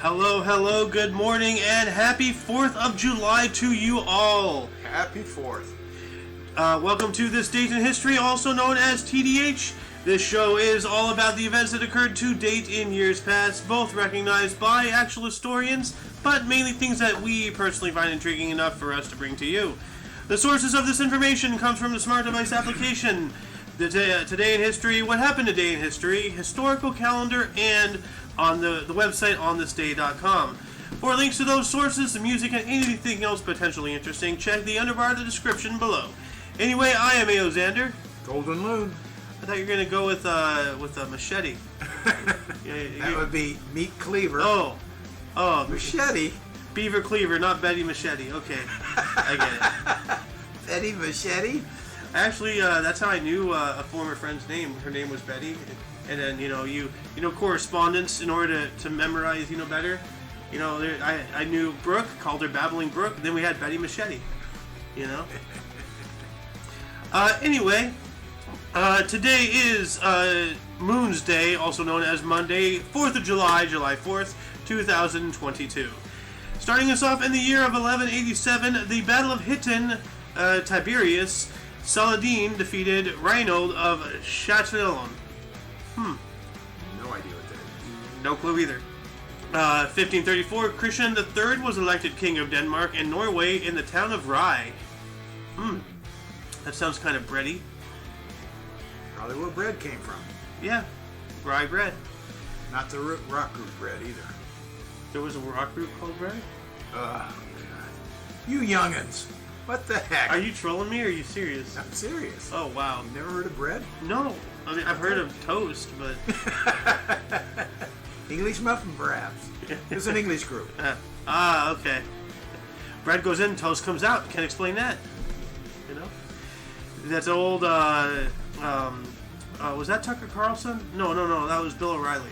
Hello, hello, good morning, and happy 4th of July to you all. Happy 4th. Welcome to This Date in History, also known as TDH. This show is all about the events that occurred to date in years past, both recognized by actual historians, but mainly things that we personally find intriguing enough for us to bring to you. The sources of this information comes from the Smart Device application, Today in History, What Happened Today in History, Historical Calendar, and on the website onthisday.com. For links to those sources, the music, and anything else potentially interesting, check the underbar of the description below. Anyway, I am A.O. Xander. Golden Loon. I thought you were going to go with a machete. That would be Meat Cleaver. Oh. Machete? Beaver Cleaver, not Betty Machete. Okay, I get it. Betty Machete? Actually, that's how I knew a former friend's name. Her name was Betty. And then, you correspondence in order to memorize, better. I knew Brooke, called her Babbling Brooke. Then we had Betty Machete, Anyway, today is Moon's Day, also known as Monday, 4th of July, July 4th, 2022. Starting us off in the year of 1187, the Battle of Hittin, Tiberius Saladin defeated Reynold of Chatillon. No idea what that is. No clue either. 1534, Christian III was elected King of Denmark and Norway in the town of Rye. That sounds kind of bready. Probably where bread came from. Yeah, rye bread. Not the rock group bread either. There was a rock group called bread? God. You youngins. What the heck? Are you trolling me or are you serious? I'm serious. Oh, wow. You never heard of bread? No. I mean, I've heard of toast, but... English muffin, perhaps. It's an English group. Okay. Bread goes in, toast comes out. Can't explain that. That's old, was that Tucker Carlson? No, that was Bill O'Reilly.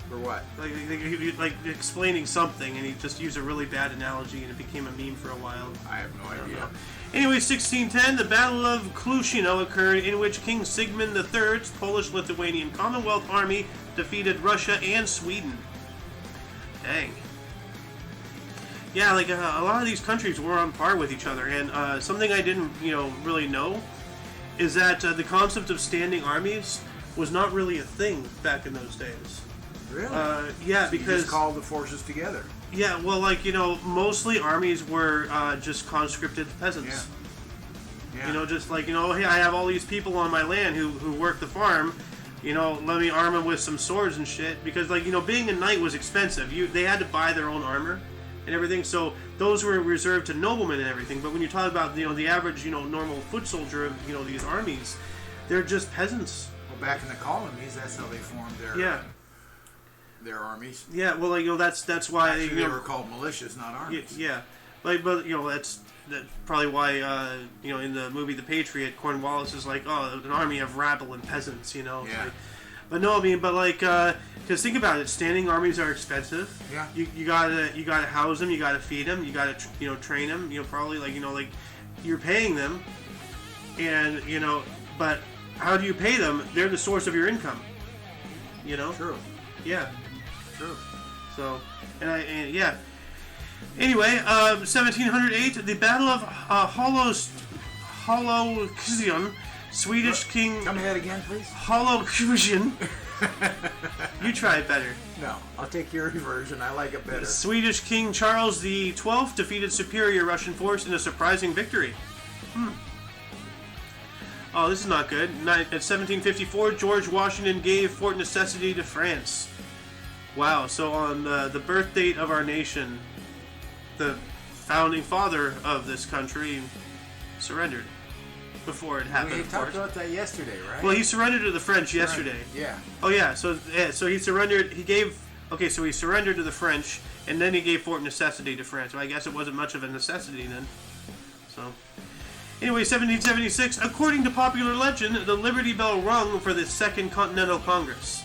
For what? Like explaining something, and he just used a really bad analogy, and it became a meme for a while. I have no idea. Anyway, 1610, the Battle of Klushino occurred, in which King Sigmund III's Polish-Lithuanian Commonwealth Army defeated Russia and Sweden. Dang. Yeah, like a lot of these countries were on par with each other, and something I didn't, really know is that the concept of standing armies was not really a thing back in those days. Really? Yeah, so because... you just called the forces together. Yeah, well, mostly armies were just conscripted peasants. Yeah. Just like, hey, I have all these people on my land who work the farm, let me arm them with some swords and shit, because, being a knight was expensive. They had to buy their own armor and everything, so those were reserved to noblemen and everything. But when you talk about, the average, normal foot soldier of, these armies, they're just peasants. Well, back in the colonies, that's how they formed their armies. Yeah, well, that's why... Actually, they were called militias, not armies. Yeah. But that's probably why, in the movie The Patriot, Cornwallis is like, oh, an army of rabble and peasants, Yeah. But no, because think about it, standing armies are expensive. Yeah. You gotta house them, you gotta feed them, you gotta, train them, probably, you're paying them, and, but how do you pay them? They're the source of your income, True. Yeah. True. So, yeah. Anyway, 1708, the Battle of Holokzion, Swedish King... Come ahead again, please. Holokzion. You try it better. No, I'll take your version. I like it better. Swedish King Charles XII defeated superior Russian force in a surprising victory. Oh, this is not good. At 1754, George Washington gave Fort Necessity to France. Wow, so on the birth date of our nation, the founding father of this country surrendered before it happened. We talked about that yesterday, right? Well, he surrendered to the French yesterday. Yeah. Oh yeah, so he surrendered. So he surrendered to the French, and then he gave Fort Necessity to France. So I guess it wasn't much of a necessity then. So. Anyway, 1776, according to popular legend, the Liberty Bell rung for the Second Continental Congress.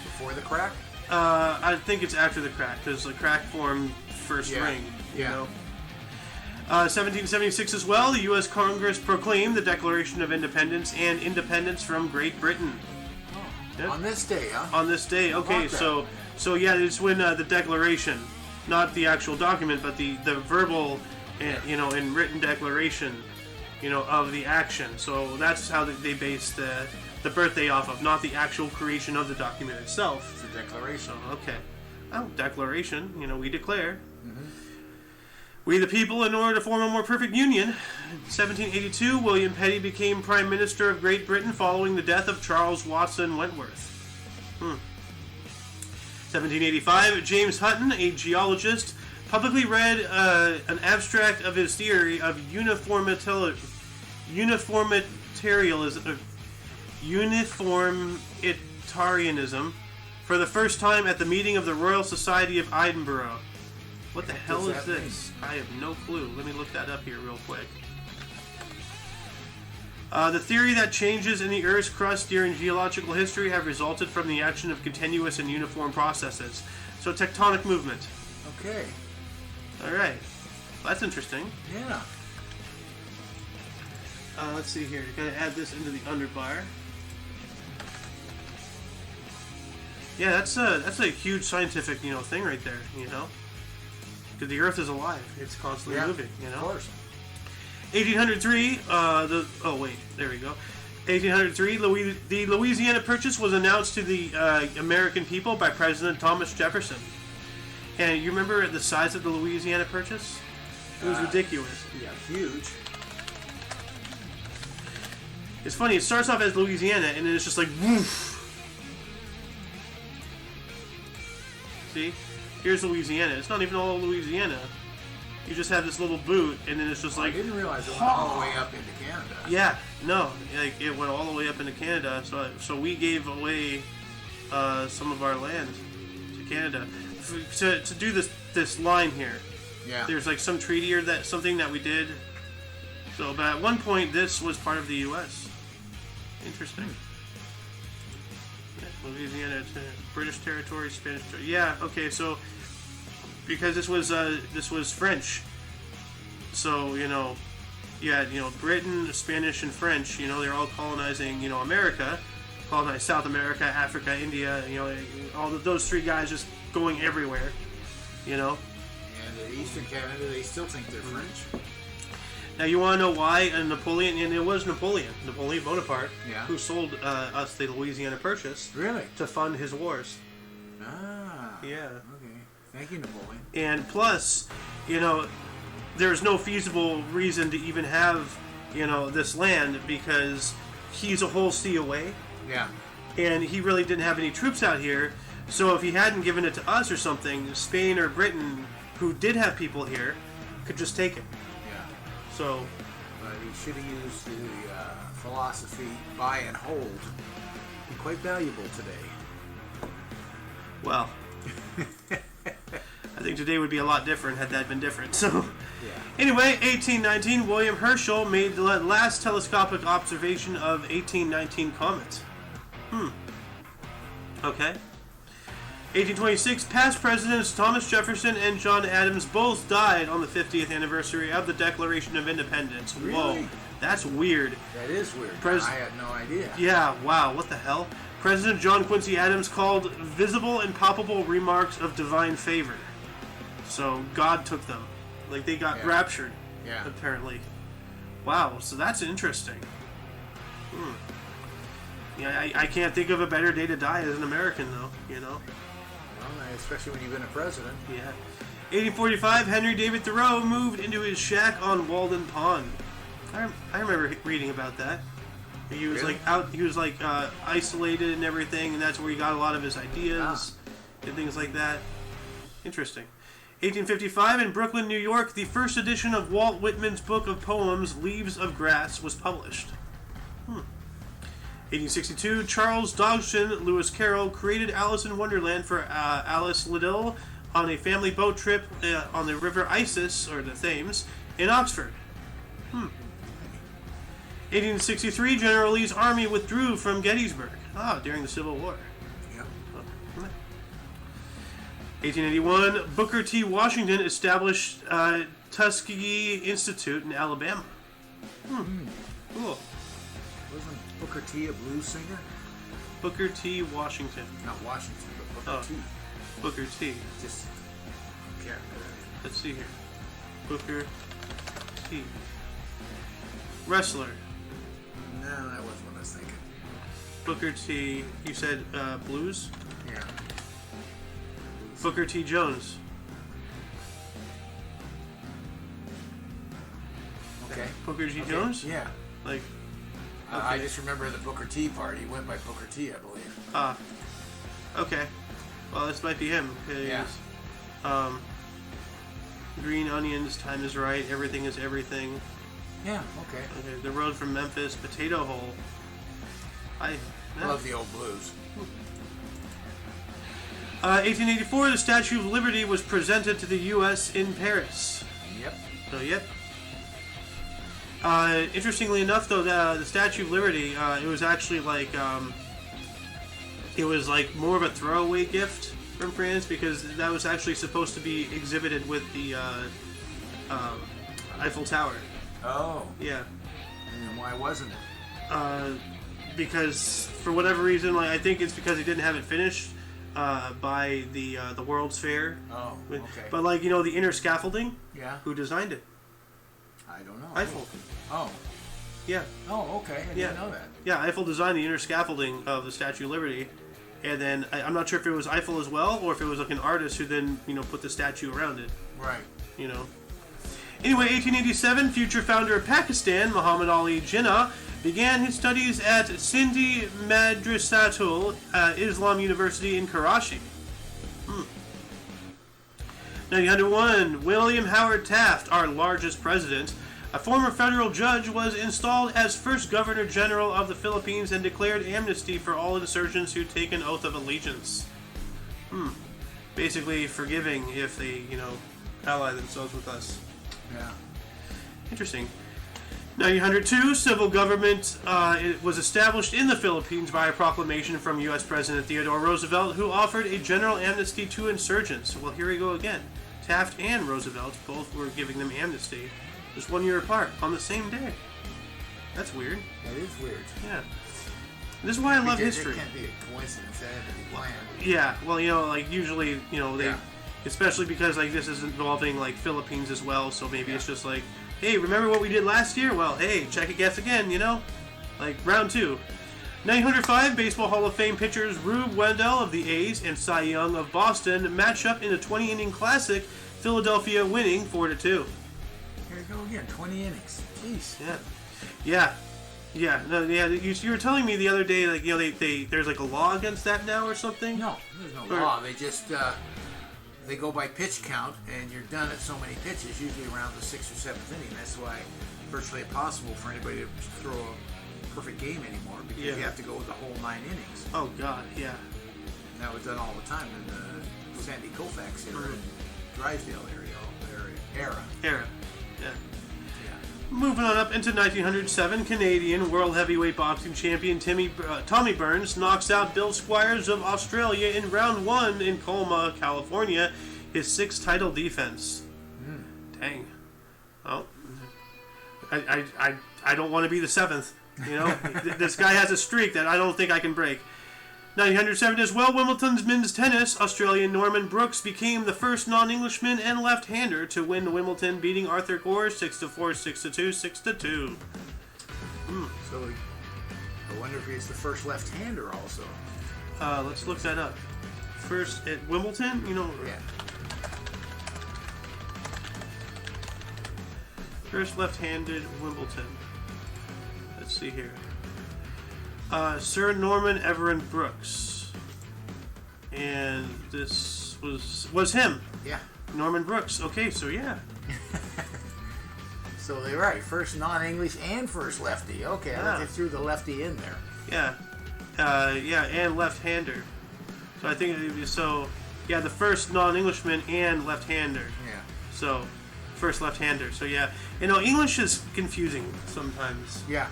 Before the crack? I think it's after the crack, because the crack formed first ring, you know. 1776 as well, the U.S. Congress proclaimed the Declaration of Independence and independence from Great Britain. Yep. On this day, huh? On this day. Okay, so yeah, it's when the declaration, not the actual document, but the verbal, and written declaration, of the action. So that's how they base the birthday off of, not the actual creation of the document itself. It's a declaration. So, okay. Oh, declaration. We declare. Mm-hmm. We the people, in order to form a more perfect union. In 1782, William Petty became Prime Minister of Great Britain following the death of Charles Watson Wentworth. 1785, James Hutton, a geologist, publicly read an abstract of his theory of uniformitarianism for the first time at the meeting of the Royal Society of Edinburgh. What the hell is this? I have no clue. Let me look that up here real quick. The theory that changes in the Earth's crust during geological history have resulted from the action of continuous and uniform processes. So tectonic movement. Okay. Alright. That's interesting. Yeah. Let's see here. Gotta add this into the underbar. Yeah, that's a huge scientific, thing right there, Because the Earth is alive. It's constantly moving, Of course. 1803, there we go. 1803, the Louisiana Purchase was announced to the American people by President Thomas Jefferson. And you remember the size of the Louisiana Purchase? It was ridiculous. Yeah, huge. It's funny, it starts off as Louisiana, and then it's just like, woof. See? Here's Louisiana. It's not even all Louisiana. You just have this little boot, and then it's just like... I didn't realize it went all the way up into Canada. Yeah, no. It went all the way up into Canada, so we gave away some of our land to Canada. To do this line here. Yeah. There's like some treaty or something that we did. So, but at one point, this was part of the U.S. Interesting. Yeah, Louisiana, British territory, Spanish territory. Yeah, okay, so... Because this was French, so Britain, Spanish, and French. They're all colonizing America, colonized South America, Africa, India. All those three guys just going everywhere. And in Eastern Canada, they still think they're French. Now you want to know why Napoleon? And it was Napoleon Bonaparte, who sold us the Louisiana Purchase. Really? To fund his wars. Ah. Yeah. Okay. Thank you, Napoleon. And plus, there's no feasible reason to even have, this land because he's a whole sea away. Yeah. And he really didn't have any troops out here. So if he hadn't given it to us or something, Spain or Britain, who did have people here, could just take it. Yeah. So. But he should have used the philosophy buy and hold. Be quite valuable today. Well. I think today would be a lot different had that been different. So, Anyway, 1819, William Herschel made the last telescopic observation of 1819 comet. Okay. 1826, past presidents Thomas Jefferson and John Adams both died on the 50th anniversary of the Declaration of Independence. Really? Whoa, that's weird. That is weird. I had no idea. Yeah, wow, what the hell? President John Quincy Adams called visible and palpable remarks of divine favor. So God took them. Like they got raptured, apparently. Wow, so that's interesting. Yeah, I can't think of a better day to die as an American, though, Well, especially when you've been a president. Yeah. 1845, Henry David Thoreau moved into his shack on Walden Pond. I remember reading about that. He was isolated and everything, and that's where he got a lot of his ideas and things like that. Interesting. 1855, in Brooklyn, New York, the first edition of Walt Whitman's book of poems, Leaves of Grass, was published. 1862, Charles Dodgson Lewis Carroll created Alice in Wonderland for Alice Liddell on a family boat trip on the River Isis, or the Thames, in Oxford. 1863, General Lee's army withdrew from Gettysburg. During the Civil War. 1881, Booker T. Washington established Tuskegee Institute in Alabama. Cool. Wasn't Booker T a blues singer? Booker T. Washington. Not Washington, but Booker T. Booker T. Just character. Let's see here. Booker T. Wrestler. No, that wasn't what I was thinking. Booker T. You said blues? Yeah. Booker T. Jones. Okay. Booker T. Jones? Yeah. Like. I just remember the Booker T part. He went by Booker T, I believe. Okay. Well, this might be him. Yeah. Green onions, time is right, everything is everything. Yeah, okay. Okay. The road from Memphis, potato hole. I love the old blues. 1884, the Statue of Liberty was presented to the U.S. in Paris. Yep. So, yep. Interestingly enough, though, the Statue of Liberty, it was actually like, it was like more of a throwaway gift from France because that was actually supposed to be exhibited with the Eiffel Tower. Oh. Yeah. And why wasn't it? Because for whatever reason, like I think it's because he didn't have it finished by the World's Fair. Oh. Okay. But like the inner scaffolding. Yeah. Who designed it? I don't know. Eiffel. Oh. Yeah. Oh, okay. I didn't know that. Yeah, Eiffel designed the inner scaffolding of the Statue of Liberty, and then I'm not sure if it was Eiffel as well, or if it was like an artist who then put the statue around it. Right. Anyway, 1887, future founder of Pakistan, Muhammad Ali Jinnah, began his studies at Sindhi Madrasatul Islam University in Karachi. 1901, William Howard Taft, our largest president, a former federal judge, was installed as first Governor General of the Philippines and declared amnesty for all insurgents who take an oath of allegiance. Basically forgiving if they, ally themselves with us. Yeah. Interesting. 1902, civil government it was established in the Philippines by a proclamation from U.S. President Theodore Roosevelt, who offered a general amnesty to insurgents. Well, here we go again. Taft and Roosevelt both were giving them amnesty, just 1 year apart, on the same day. That's weird. That is weird. Yeah. This is why I love history. It can't be a coincidence. That had to be planned. Yeah. Well, like usually, they, Yeah. especially because like this is involving like Philippines as well, so maybe it's just like, hey, remember what we did last year? Well, hey, check it guess again, like round 2. 1905, Baseball Hall of Fame pitchers Rube Wendell of the A's and Cy Young of Boston match up in a 20-inning classic, Philadelphia winning 4-2. Here we go again, 20 innings. Jeez. Yeah. No, yeah. You were telling me the other day, like they there's like a law against that now or something. No, there's no law. They just they go by pitch count, and you're done at so many pitches, usually around the 6th or 7th inning. That's why it's virtually impossible for anybody to throw a perfect game anymore because you have to go with the whole 9 innings. Oh God, yeah. And that was done all the time in the Sandy Koufax era, and Drysdale era. Yeah. Moving on up into 1907, Canadian World Heavyweight Boxing Champion Tommy Burns knocks out Bill Squires of Australia in round 1 in Colma, California, his 6th title defense. Dang. Well, I don't want to be the 7th. This guy has a streak that I don't think I can break. 1907 as well, Wimbledon's men's tennis, Australian Norman Brooks became the first non-Englishman and left-hander to win Wimbledon, beating Arthur Gore 6-4, 6-2, 6-2. So I wonder if he's the first left-hander also. Let's look that up. First at Wimbledon, Yeah. First left-handed Wimbledon. Let's see here. Sir Norman Everett Brooks. And this was him. Yeah. Norman Brooks. Okay, so yeah. So they're right. First non-English and first lefty. Okay, I think they threw the lefty in there. Yeah. And left-hander. So I think the first non-Englishman and left-hander. Yeah. So, first left-hander. So yeah. English is confusing sometimes. Yeah.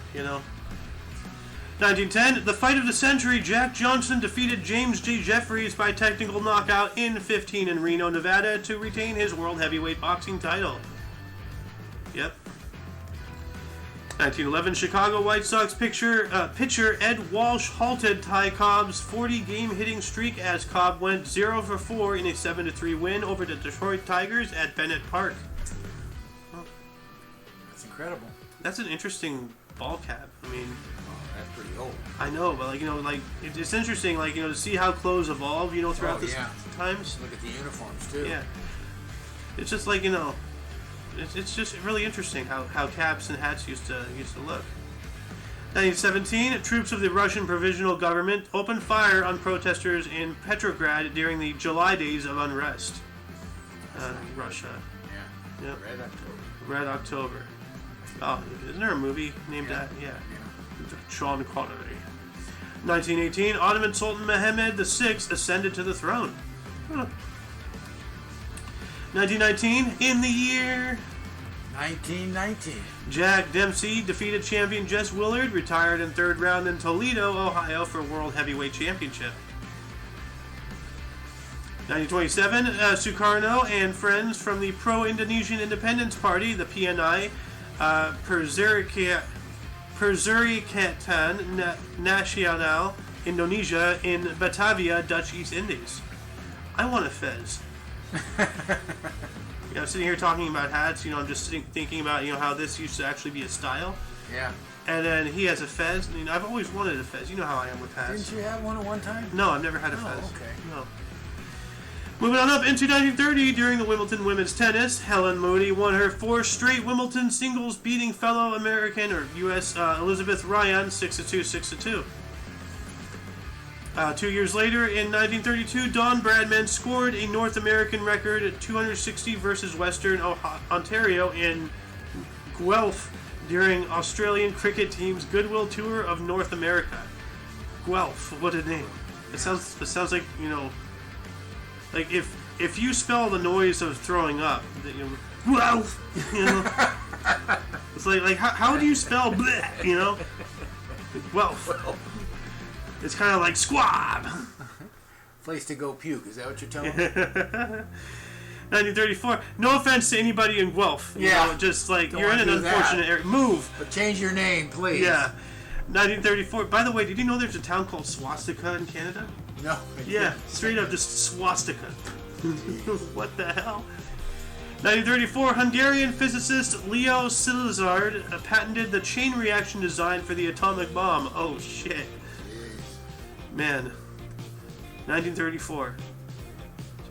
1910, the fight of the century, Jack Johnson defeated James J. Jeffries by technical knockout in 15 in Reno, Nevada to retain his world heavyweight boxing title. Yep. 1911, Chicago White Sox pitcher Ed Walsh halted Ty Cobb's 40-game hitting streak as Cobb went 0 for 4 in a 7-3 win over the Detroit Tigers at Bennett Park. Oh, that's incredible. That's an interesting ball cap. I mean, that's pretty old. I know, but it's interesting, to see how clothes evolve, throughout the times. Look at the uniforms too. Yeah, it's just it's just really interesting how caps and hats used to look. 1917, troops of the Russian Provisional Government opened fire on protesters in Petrograd during the July days of unrest. Russia. Yeah. Yep. Red October. Red October. Oh, isn't there a movie named that? Yeah. Sean Connery. 1918, Ottoman Sultan Mehmed VI ascended to the throne. 1919, in the year 1919, Jack Dempsey defeated champion Jess Willard, retired in third round in Toledo, Ohio for World Heavyweight Championship. 1927, Sukarno and friends from the pro-Indonesian Independence Party, the PNI, Perserikatan Nasional Indonesia in Batavia, Dutch East Indies. I want a fez. I'm sitting here talking about hats. I'm just thinking about how this used to actually be a style. Yeah. And then he has a fez. I've always wanted a fez. You know how I am with hats. Didn't you have one at one time? No, I've never had a fez. Okay. No. Moving on up into 1930, during the Wimbledon women's tennis, Helen Mooney won her 4th straight Wimbledon singles, beating fellow American or U.S. Elizabeth Ryan 6-2, 6-2. 2 years later, in 1932, Don Bradman scored a North American record at 260 versus Western Ontario in Guelph during Australian cricket team's Goodwill Tour of North America. Guelph, what a name! It sounds like like if you spell the noise of throwing up, Guelph, it's like how do you spell bleh, Guelph. It's kind of like squab. Place to go puke. Is that what you're telling me? 1934. No offense to anybody in Guelph. Just like you're in an unfortunate area. Move. But change your name, please. Yeah. 1934. By the way, did you know there's a town called Swastika in Canada? No. Yeah, straight up just swastika. What the hell? 1934, Hungarian physicist Leo Szilard patented the chain reaction design for the atomic bomb. Oh shit. Man. 1934.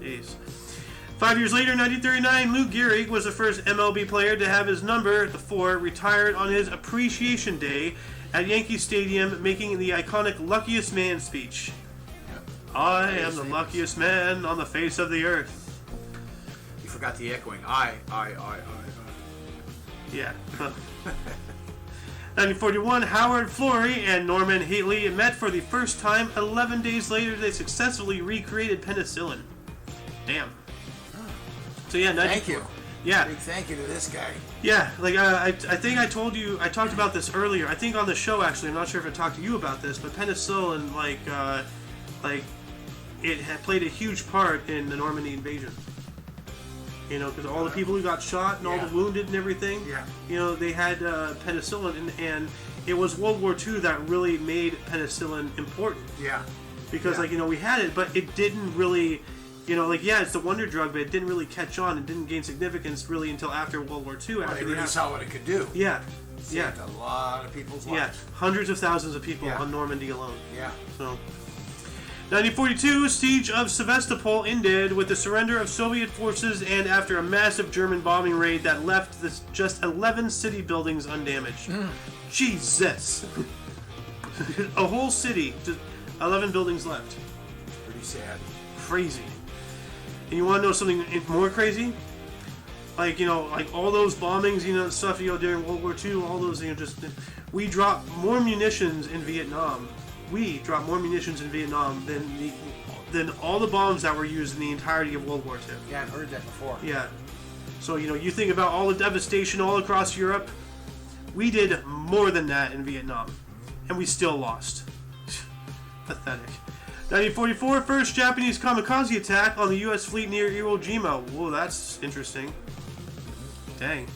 Jeez. 5 years later, 1939, Lou Gehrig was the first MLB player to have his number, the 4, retired on his Appreciation Day at Yankee Stadium, making the iconic Luckiest Man speech. I am the luckiest man on the face of the earth. You forgot the echoing. I. Yeah. 1941, Howard Florey and Norman Heatley met for the first time. 11 days later, they successfully recreated penicillin. Damn. So yeah, thank you. Yeah. Big thank you to this guy. Yeah, I think I told you, I talked about this earlier. I think on the show, actually. I'm not sure if I talked to you about this, but penicillin, it had played a huge part in the Normandy invasion. Because all the people who got shot and all the wounded and everything, they had penicillin, and it was World War II that really made penicillin important. Yeah. Because, we had it, but it didn't really, it's the wonder drug, but it didn't really catch on and didn't gain significance really until after World War II. Well, they really saw what it could do. Yeah. Saved a lot of people's lives. Yeah, hundreds of thousands of people on Normandy alone. Yeah. So, 1942, siege of Sevastopol ended with the surrender of Soviet forces and after a massive German bombing raid that left just 11 city buildings undamaged. Jesus! A whole city, just 11 buildings left. Pretty sad. Crazy. And you want to know something more crazy? Like all those bombings, and stuff, during World War II, all those, we dropped more munitions in Vietnam. We dropped more munitions in Vietnam than all the bombs that were used in the entirety of World War II. Yeah, I've heard that before. Yeah. So, you think about all the devastation all across Europe. We did more than that in Vietnam. And we still lost. Pathetic. 1944, first Japanese kamikaze attack on the U.S. fleet near Iwo Jima. Whoa, that's interesting. Dang.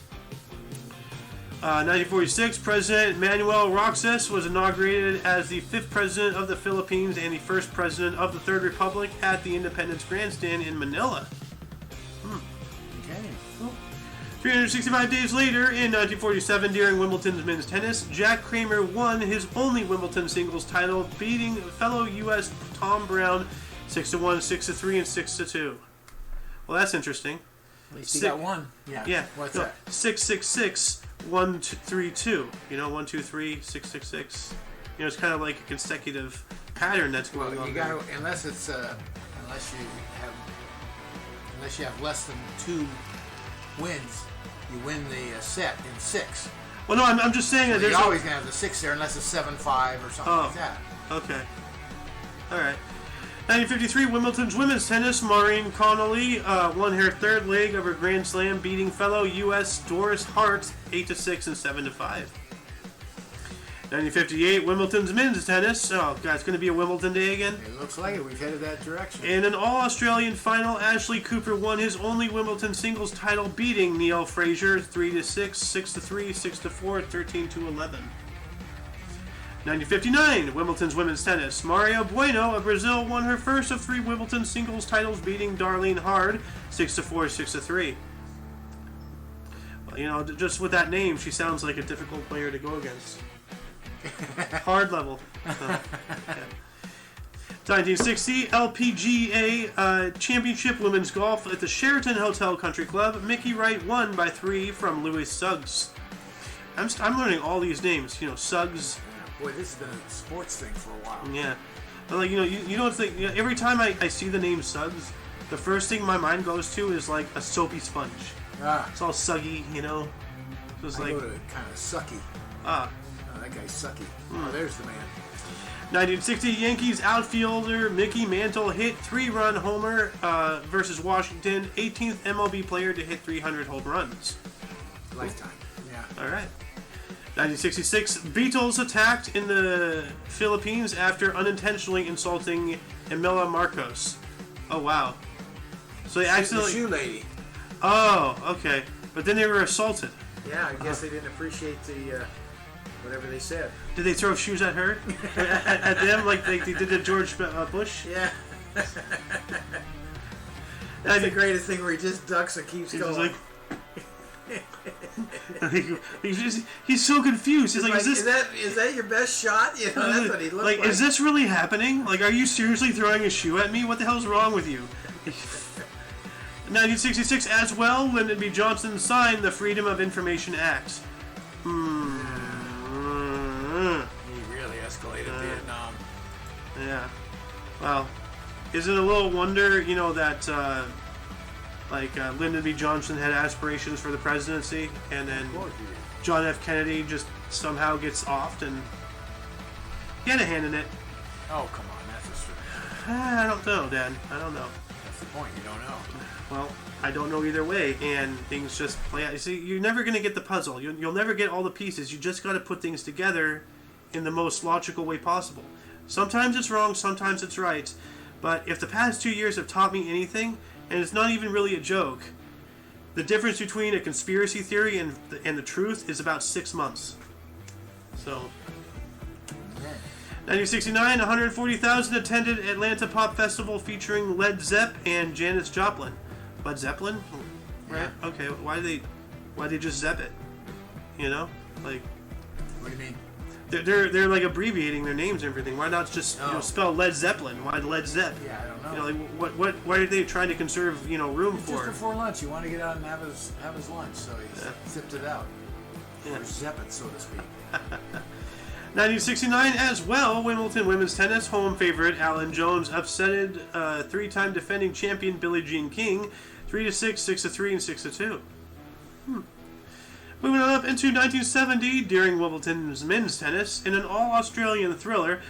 1946, President Manuel Roxas was inaugurated as the 5th president of the Philippines and the 1st president of the Third Republic at the Independence Grandstand in Manila. Okay. 365 days later, in 1947, during Wimbledon's men's tennis, Jack Kramer won his only Wimbledon singles title, beating fellow U.S. Tom Brown 6-1, 6-3, and 6-2. Well, that's interesting. At least he got one. Yeah. What's that? 6-6-6, 1-3-2. 1-2-3, 6-6-6. It's kind of like a consecutive pattern that's going on. You got to, unless you have less than 2 wins, you win the set in 6. Well, no, I'm just saying that you're always going to have the 6 there unless it's 7-5 or something like that. Okay. All right. 1953, Wimbledon's women's tennis, Maureen Connolly won her 3rd leg of her Grand Slam, beating fellow U.S. Doris Hart 8-6 and 7-5. 1958, Wimbledon's men's tennis. Oh, God, it's going to be a Wimbledon day again? It looks like it. We've headed that direction. In an all-Australian final, Ashley Cooper won his only Wimbledon singles title, beating Neil Fraser 3-6, 6-3, 6-4, 13-11. 1959, Wimbledon's women's tennis. Maria Bueno of Brazil won her first of 3 Wimbledon singles titles, beating Darlene Hard 6-4, 6-3. Well, just with that name, she sounds like a difficult player to go against. Hard level. So, 1960, LPGA Championship Women's Golf at the Sheraton Hotel Country Club. Mickey Wright won by 3 from Louis Suggs. I'm learning all these names. Suggs. Boy, this has been a sports thing for a while. Yeah. But every time I see the name Suggs, the first thing my mind goes to is like a soapy sponge. It's all suggy, So it's I go to kind of sucky. Oh, that guy's sucky. Oh, there's the man. 1960, Yankees outfielder Mickey Mantle hit 3-run homer versus Washington, 18th MLB player to hit 300 home runs. Lifetime. Yeah. All right. 1966, Beatles attacked in the Philippines after unintentionally insulting Emila Marcos. Oh, wow. So they accidentally... The shoe lady. Oh, okay. But then they were assaulted. Yeah, I guess they didn't appreciate the... whatever they said. Did they throw shoes at her? at them like they did to George Bush? Yeah. That's the greatest thing where he just ducks and keeps going. He's so confused. He's like, is that your best shot? That's what he looked like. Is this really happening? Like, are you seriously throwing a shoe at me? What the hell's wrong with you? 1966 as well, Lyndon B. Johnson signed the Freedom of Information Act. He really escalated Vietnam. Yeah. Well, is it a little wonder, that Lyndon B. Johnson had aspirations for the presidency, and then John F. Kennedy just somehow gets offed, and he had a hand in it. Oh, come on, that's a stretch. I don't know, Dad. I don't know. That's the point. You don't know. Well, I don't know either way, and things just play out. You see, you're never going to get the puzzle. You'll never get all the pieces. You just got to put things together in the most logical way possible. Sometimes it's wrong, sometimes it's right. But if the past 2 years have taught me anything, and it's not even really a joke, the difference between a conspiracy theory and the truth is about 6 months. So, 1969, 140,000 attended Atlanta Pop Festival featuring Led Zepp and Janis Joplin. Led Zeppelin? Right? Yeah. Okay, why did they just Zepp it? Like... What do you mean? They're like abbreviating their names and everything. Why not just spell Led Zeppelin? Why Led Zepp? Yeah, I don't know. Why are they trying to conserve room for? Just before lunch, you want to get out and have his lunch, so he zipped it out. Yeah. Or zip it, so to speak. 1969 as well, Wimbledon women's tennis home favorite Alan Jones upsetted 3-time defending champion Billie Jean King 3-6, 6-3, and 6-2. Moving on up into 1970, during Wimbledon's men's tennis, in an all-Australian thriller,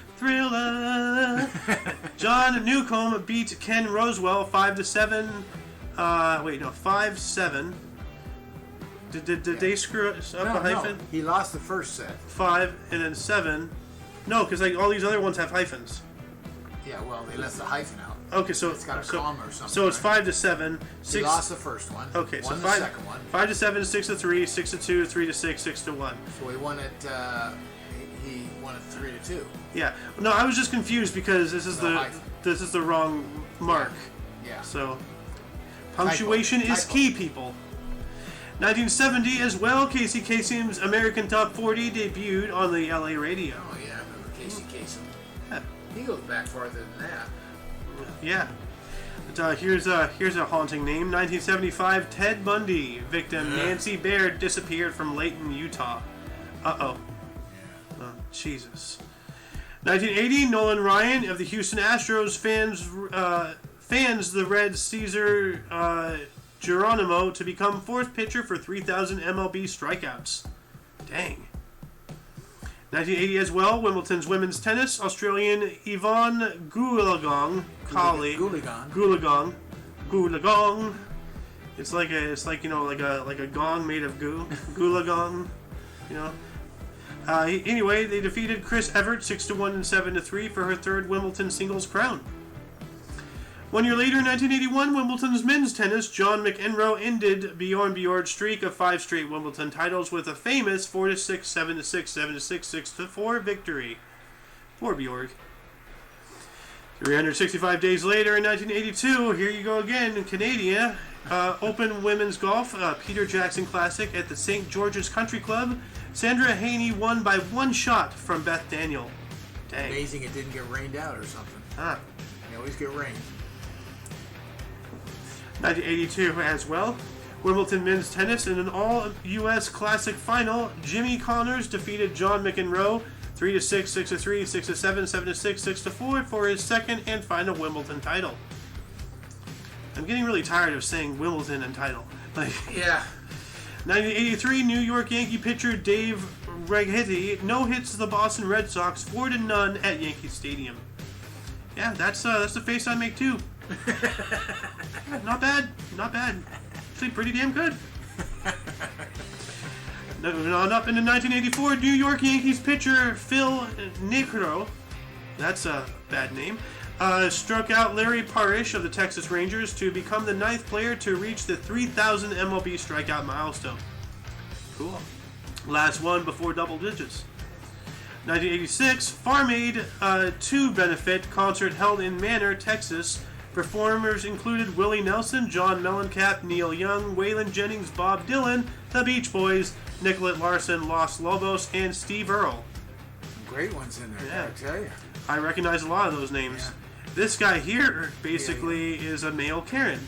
John Newcombe beat Ken Rosewell 5-7. 5-7. Did they screw up a hyphen? No. He lost the first set. 5 and then 7. No, because all these other ones have hyphens. Yeah, well, they left the hyphen out. Okay, so it's got a comma or something. So it's right? 5-7. He lost the first one. Okay, so won the second one. 5-7, 6-3, 6-2, 3-6, 6-1. So he won it. He won it 3-2. Yeah. No, I was just confused because this is the wrong mark. Yeah. So punctuation is key, people. 1970 as well. Casey Kasem's American Top 40 debuted on the LA radio. Oh yeah, I remember Casey Kasem. Yeah. He goes back farther than that. Yeah. But, here's a haunting name. 1975, Ted Bundy. Victim Nancy Baird disappeared from Layton, Utah. Uh-oh. Oh, Jesus. 1980, Nolan Ryan of the Houston Astros fans the Red Caesar Geronimo to become fourth pitcher for 3,000 MLB strikeouts. Dang. 1980 as well, Wimbledon's women's tennis, Australian Yvonne Goolagong. It's like a gong made of goo. Goolagong, you know. Anyway, they defeated Chris Evert 6-1 and 7-3 for her third Wimbledon singles crown. 1 year later, in 1981, Wimbledon's men's tennis, John McEnroe ended Bjorn Borg's streak of 5 straight Wimbledon titles with a famous 4-6, 7-6, 7-6, 6-4 victory for Bjorg. 365 days later, in 1982, here you go again, in Canada, Open Women's Golf, Peter Jackson Classic at the St. George's Country Club. Sandra Haney won by 1 shot from Beth Daniel. Dang. Amazing it didn't get rained out or something. Huh. They always get rain. 1982 as well. Wimbledon men's tennis in an all-U.S. Classic final. Jimmy Connors defeated John McEnroe 3-6, 6-3, 6-7, 7-6, 6-4 for his second and final Wimbledon title. I'm getting really tired of saying Wimbledon and title. Yeah. 1983, New York Yankee pitcher Dave Righetti no-hits the Boston Red Sox 4-0 at Yankee Stadium. Yeah, that's the face I make too. Not bad. Actually, pretty damn good. Moving on up into 1984, New York Yankees pitcher Phil Niekro, that's a bad name, struck out Larry Parrish of the Texas Rangers to become the 9th player to reach the 3,000 MLB strikeout milestone. Cool. Last one before double digits. 1986, Farm Aid 2 benefit concert held in Manor, Texas. Performers included Willie Nelson, John Mellencamp, Neil Young, Waylon Jennings, Bob Dylan, The Beach Boys, Nicolette Larson, Los Lobos, and Steve Earle. Great ones in there, Yeah. I tell you. I recognize a lot of those names. Yeah. This guy here basically is a male Karen.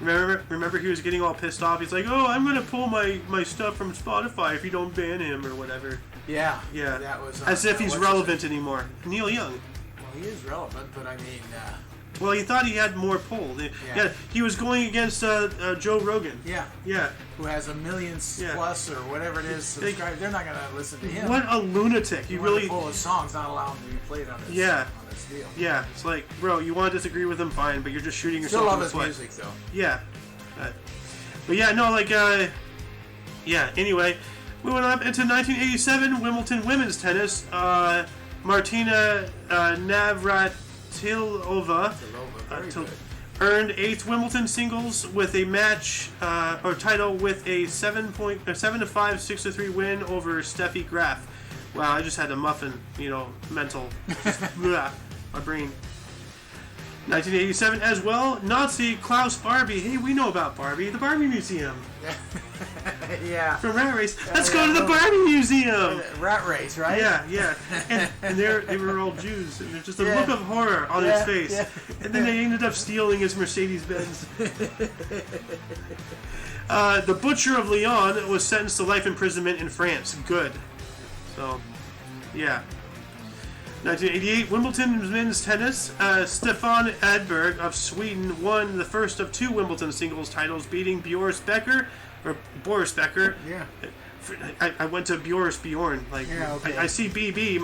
Remember he was getting all pissed off. He's like, "Oh, I'm going to pull my stuff from Spotify if you don't ban him or whatever." Yeah. Yeah. That was as if he's relevant anymore. Neil Young. Well, he is relevant, but I mean... Well, he thought he had more pull. Yeah, he was going against Joe Rogan. Yeah. Yeah. Who has 1 million plus or whatever it is subscribed. They're not going to listen to him. What a lunatic. He really... pull his songs, not allow him to be played on his, on his deal. Yeah. It's like, bro, you want to disagree with him, fine, but you're just shooting yourself Still in the love foot. his music, though. Yeah. But yeah, no, anyway, moving up into 1987, Wimbledon women's tennis, Martina Navratilova earned 8th Wimbledon singles with a match or title with a 7-5, 6-3 win over Steffi Graf. Wow, I just had a muffin, mental. Blah, my brain. 1987 as well, Nazi Klaus Barbie. Hey, we know about Barbie, the Barbie Museum. Yeah. From Rat Race. Let's go to the Barbie Museum. Rat Race, right? Yeah. And they were all Jews, and there's just a look of horror on his face. Yeah. And then they ended up stealing his Mercedes-Benz. The Butcher of Lyon was sentenced to life imprisonment in France. Good. So, yeah. 1988, Wimbledon men's tennis. Stefan Edberg of Sweden won the first of 2 Wimbledon singles titles, beating Boris Becker. Yeah. I went to Boris Bjorn. Okay. I see BB,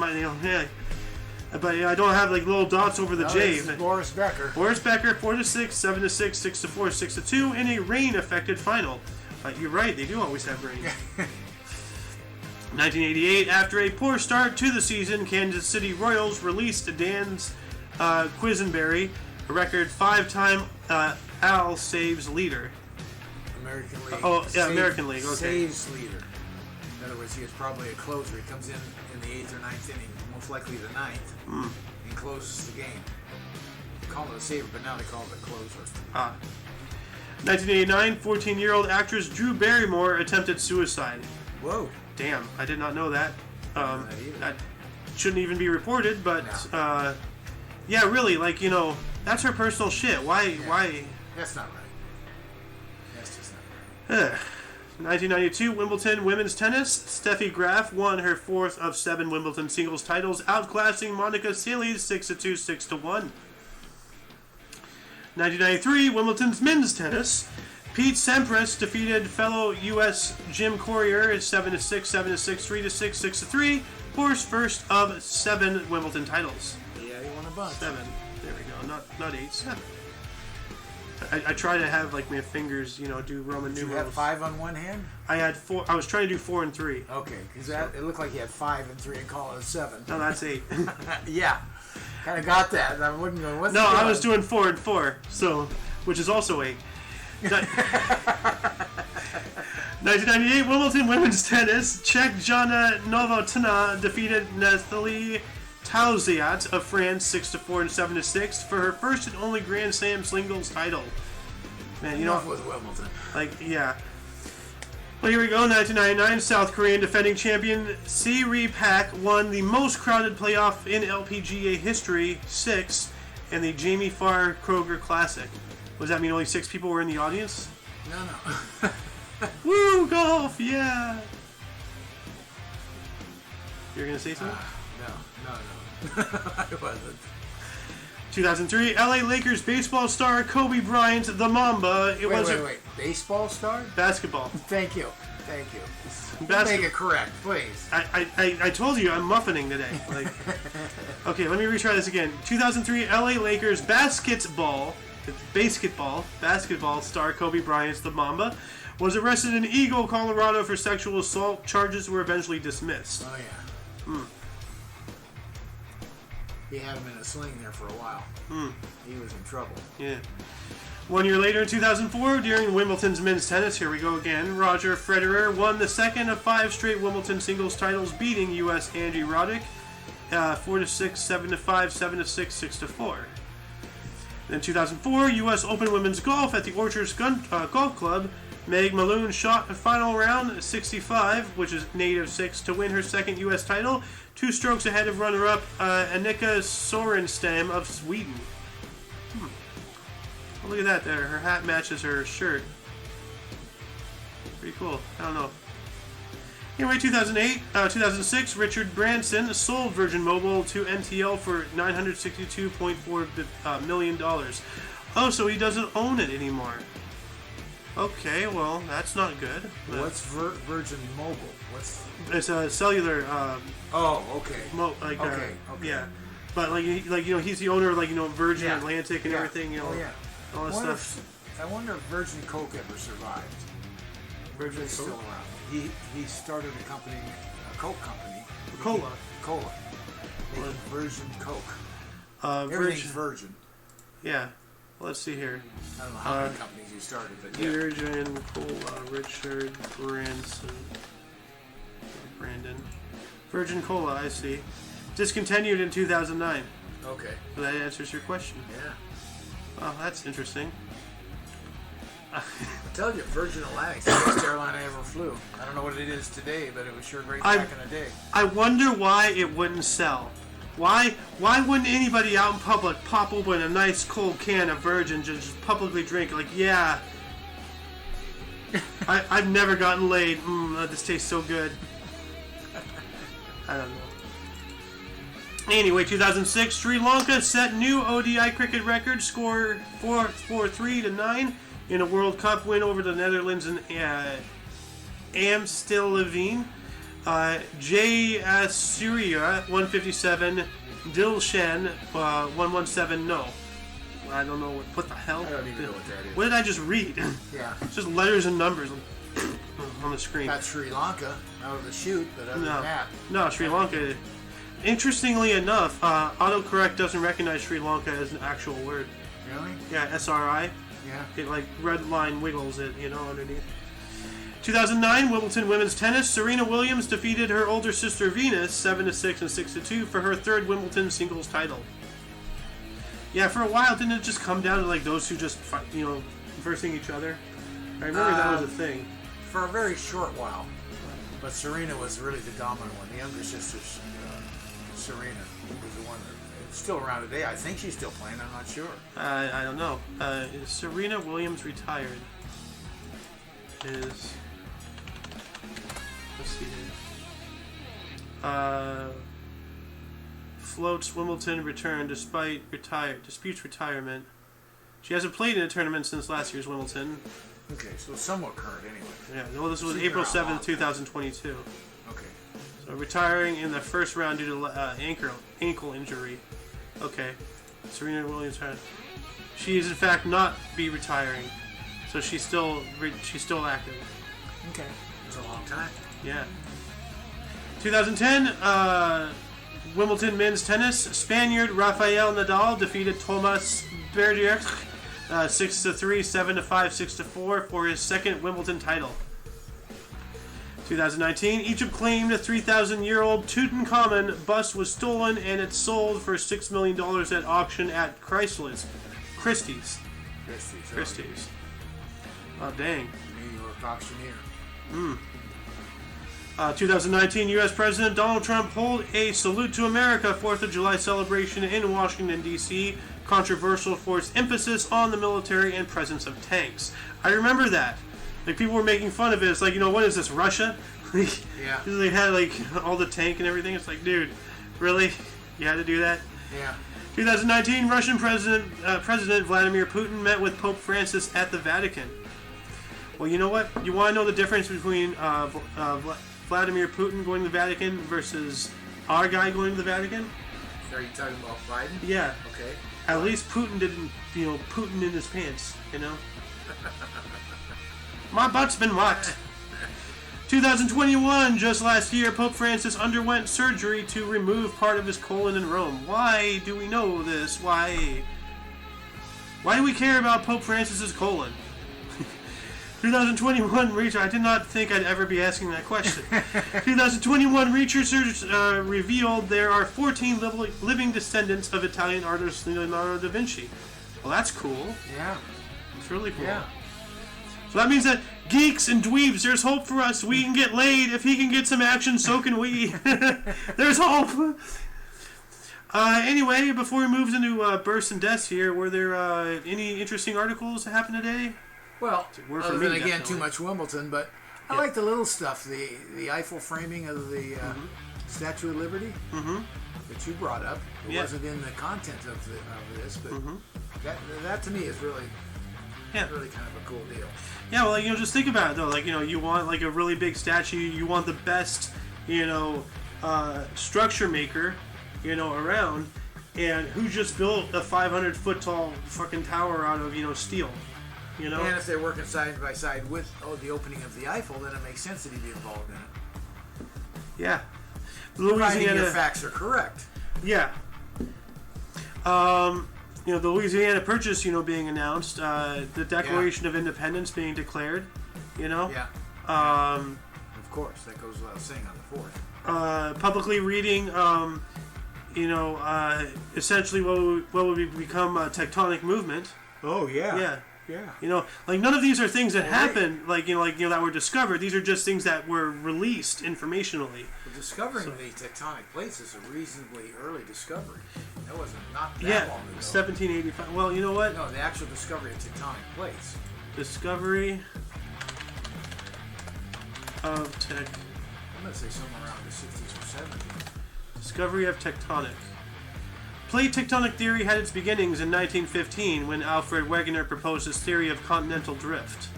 but I don't have little dots over the J. Boris Becker. Boris Becker, 4-6, 7-6, 6-4, 6-2 in a rain-affected final. You're right, they do always have rain. 1988, after a poor start to the season, Kansas City Royals released Dan Quisenberry a record 5-time Al saves leader. American League. Oh, yeah, American League. Okay. Saves leader. In other words, he is probably a closer. He comes in the 8th or 9th inning, most likely the 9th, and closes the game. They call it a saver, but now they call it a closer. 1989, 14-year-old actress Drew Barrymore attempted suicide. Whoa. Damn, I did not know that. Not either. That shouldn't even be reported, but yeah, really, like, you know, that's her personal shit. Why? That's not right. That's just not right. 1992, Wimbledon women's tennis. Steffi Graf won her 4th of 7 Wimbledon singles titles, outclassing Monica Seles 6-2, 6-1. 1993, Wimbledon's men's tennis. Pete Sampras defeated fellow U.S. Jim Courier 7-6, 7-6, 3-6, 6-3 for his first of 7 Wimbledon titles. Yeah, he won a bunch. 7. There we go. Not 8. 7. I try to have like my fingers, you know, do Roman numerals. You have 5 on one hand? I had 4. I was trying to do 4 and 3. Okay, because it looked like you had 5 and 3 and call it a 7. No, that's 8. Yeah, kind of got that. I wouldn't go. What's No, I was doing 4 and 4, so which is also 8. 1998 Wimbledon women's tennis. Czech Jana Novotná defeated Nathalie Tauziat of France 6-4 and 7-6 for her first and only Grand Slam singles title. Man, you know, with Wimbledon. like, yeah. Well, here we go. 1999 South Korean defending champion Si Pak won the most crowded playoff in LPGA history, 6, in the Jamie Farr Kroger Classic. Does that mean only 6 people were in the audience? No. Woo, golf, yeah. You're gonna say something? No. I wasn't. 2003, LA Lakers baseball star Kobe Bryant, the Mamba. Wait. Baseball star? Basketball. Thank you. Make it correct, please. I told you I'm muffining today. Like, okay, let me retry this again. 2003, LA Lakers basketball star Kobe Bryant, the Mamba, was arrested in Eagle, Colorado for sexual assault. Charges were eventually dismissed. Oh, yeah. He had him in a sling there for a while. He was in trouble. Yeah. 1 year later, in 2004, during Wimbledon's men's tennis, here we go again, Roger Federer won the second of 5 straight Wimbledon singles titles, beating U.S. Andy Roddick 4-6, 7-5, 7-6, 6-4. In 2004, U.S. Open Women's Golf at the Orchards Golf Club, Meg Malone shot a final round 65, which is native 6, to win her second U.S. title, 2 strokes ahead of runner-up Annika Sorenstam of Sweden. Oh, look at that there. Her hat matches her shirt. Pretty cool. I don't know. Anyway, 2006, Richard Branson sold Virgin Mobile to NTL for $962.4 million. Oh, so he doesn't own it anymore. Okay, well, that's not good. What's Virgin Mobile? It's a cellular. Okay. Okay. Yeah, but like you know, he's the owner of Virgin Atlantic and everything. You know, all that stuff. I wonder if Virgin Coke ever survived. Virgin's still around. He started a company, a Coke company. Cola. Making Virgin Coke. Everything's Virgin. Yeah. Let's see here. I don't know how many companies he started, but yeah. Virgin Cola, Richard Branson. Brandon. Virgin Cola, I see. Discontinued in 2009. Okay. So that answers your question. Yeah. Oh, that's interesting. I tell you, Virgin Atlantic, the best airline I ever flew. I don't know what it is today, but it was sure great back in the day. I wonder why it wouldn't sell. Why wouldn't anybody out in public pop open a nice cold can of Virgin to just publicly drink? Like, yeah, I've never gotten laid. This tastes so good. I don't know. Anyway, 2006, Sri Lanka set new ODI cricket record score 4-3-9 in a World Cup win over the Netherlands in Amstelveen. Jay Surya 157, Dilshan 117. No, I don't know what the hell. I don't even know what that is. What did I just read? Yeah, it's just letters and numbers on the screen. Not Sri Lanka out of the chute, but other than that. No, Sri Lanka. Interestingly enough, autocorrect doesn't recognize Sri Lanka as an actual word. Really? Yeah, SRI. Yeah. It like red line wiggles it, underneath. 2009 Wimbledon women's tennis. Serena Williams defeated her older sister Venus 7-6 and 6-2 for her third Wimbledon singles title. Yeah, for a while, didn't it just come down to like those two just versing each other? I remember that was a thing. For a very short while, but Serena was really the dominant one. The younger sister's Serena was the one that's still around today. I think she's still playing. I'm not sure. I don't know. Is Serena Williams retired? Let's see here. Floats Wimbledon return disputes retirement. She hasn't played in a tournament since last year's Wimbledon. Okay, so somewhat current anyway. Yeah, well, this was April 7th, 2022. Okay. So retiring in the first round due to ankle injury. Okay. Serena Williams she is in fact not be retiring, so she's still active. Okay. It's a long time. Yeah. 2010 Wimbledon men's tennis. Spaniard Rafael Nadal defeated Thomas Berger 6-3, 7-5, 6-4 for his second Wimbledon title. 2019 Egypt claimed a 3,000-year-old Tutankhamun bust was stolen and it sold for $6 million at auction at Christie's. Oh, dang. New York auctioneer. 2019 U.S. President Donald Trump held a Salute to America 4th of July celebration in Washington, D.C., controversial for its emphasis on the military and presence of tanks. I remember that. Like, people were making fun of it. It's like, what is this, Russia? Yeah. They had, all the tank and everything. It's like, dude, really? You had to do that? Yeah. 2019 Russian President Vladimir Putin met with Pope Francis at the Vatican. Well, you know what? You want to know the difference between Vladimir Putin going to the Vatican versus our guy going to the Vatican? Are you talking about Biden? Yeah. Okay. At least Putin didn't, Putin in his pants, My butt's been whacked. 2021, just last year, Pope Francis underwent surgery to remove part of his colon in Rome. Why do we know this? Why do we care about Pope Francis's colon? 2021 research. I did not think I'd ever be asking that question. 2021 researchers revealed there are 14 living descendants of Italian artist Leonardo da Vinci. Well, that's cool. Yeah. It's really cool. Yeah. So that means that geeks and dweebs, there's hope for us. We can get laid. If he can get some action, so can we. There's hope. Anyway, before we move into births and deaths here, were there any interesting articles that happened today? Well, other than, again, definitely. too much Wimbledon, but I like the little stuff. The Eiffel framing of the Statue of Liberty that you brought up. It wasn't in the content of this, but that to me is really kind of a cool deal. Yeah, well, just think about it, though. You want, a really big statue. You want the best, structure maker, around. And who just built a 500-foot tall fucking tower out of, steel? And if they're working side by side with the opening of the Eiffel, then it makes sense that he'd be involved in it. Yeah. Providing your facts are correct. Yeah. The Louisiana Purchase, being announced, the Declaration of Independence being declared, Yeah. Of course, that goes without saying on the 4th. Publicly reading, essentially what would become a tectonic movement. Oh, yeah. Yeah. Yeah. None of these are things that happened, that were discovered. These are just things that were released informationally. Well, discovering the tectonic plates is a reasonably early discovery. That wasn't not that long ago. 1785. Well, you know what? No, the actual discovery of tectonic plates. Discovery of I'm going to say somewhere around the 60s or 70s. Discovery of tectonic. Plate tectonic theory had its beginnings in 1915 when Alfred Wegener proposed his theory of continental drift.